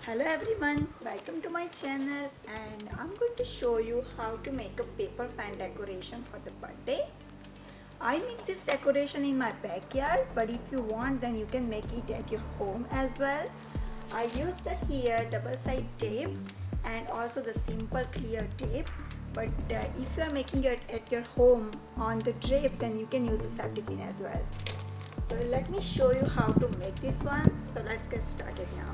Hello everyone, welcome to my channel and I'm going to show you how to make a paper fan decoration for the birthday. I make this decoration in my backyard, but if you want then you can make it at your home as well. I used here double side tape and also the simple clear tape, but if you are making it at your home on the drape then you can use the safety pin as well. So let me show you how to make this one. So let's get started now.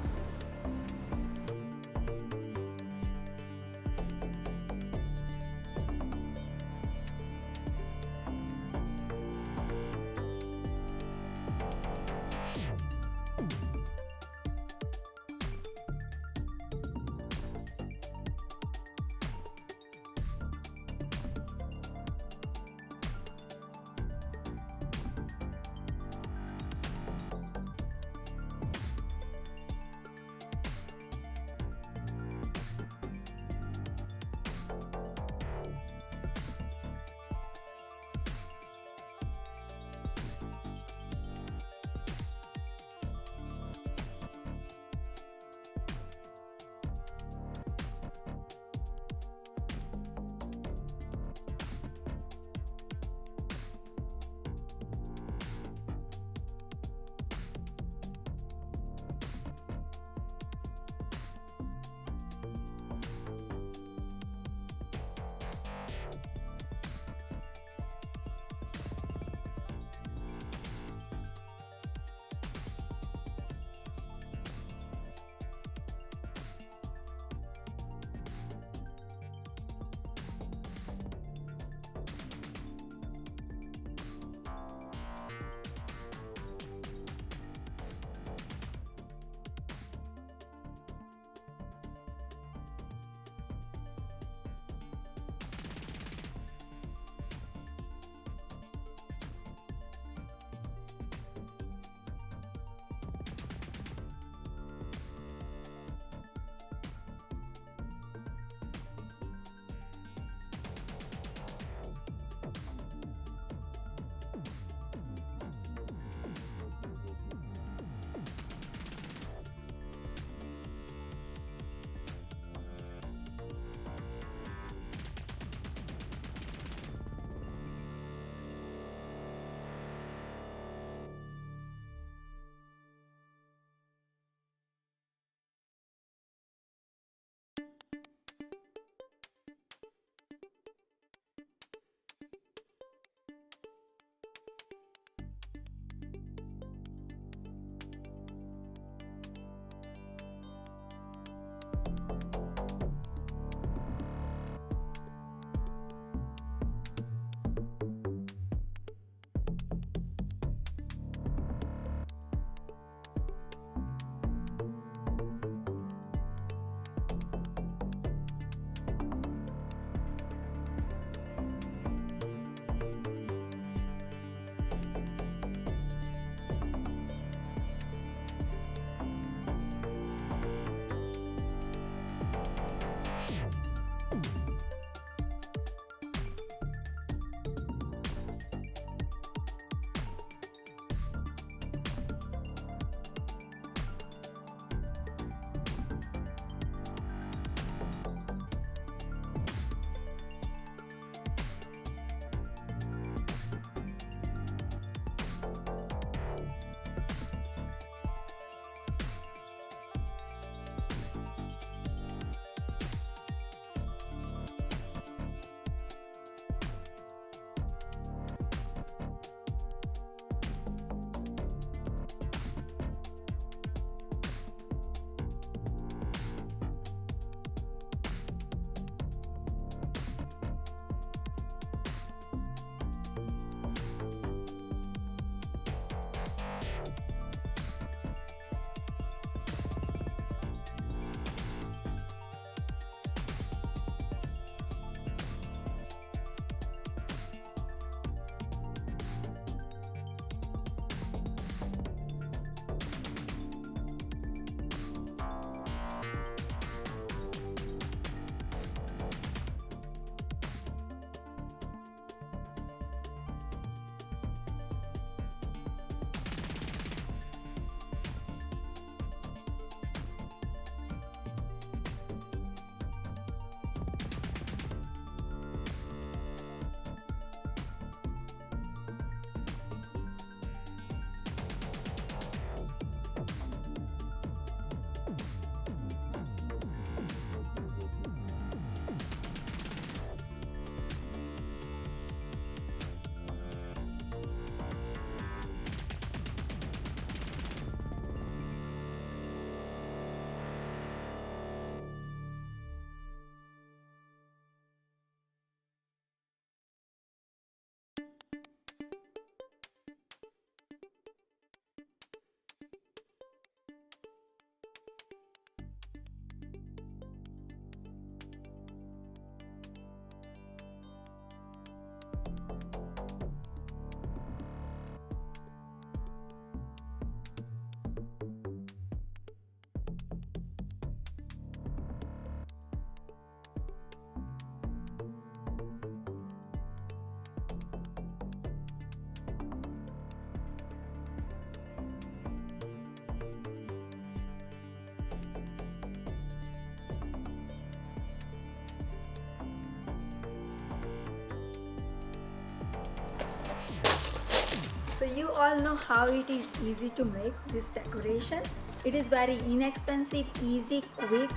So you all know how it is easy to make this decoration. It is very inexpensive, easy, quick,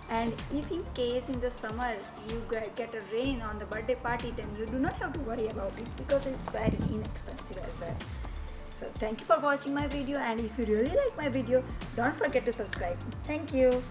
and if in case in the summer you get a rain on the birthday party, then you do not have to worry about it because it's very inexpensive as well. So thank you for watching my video, and if you really like my video, don't forget to subscribe. Thank you.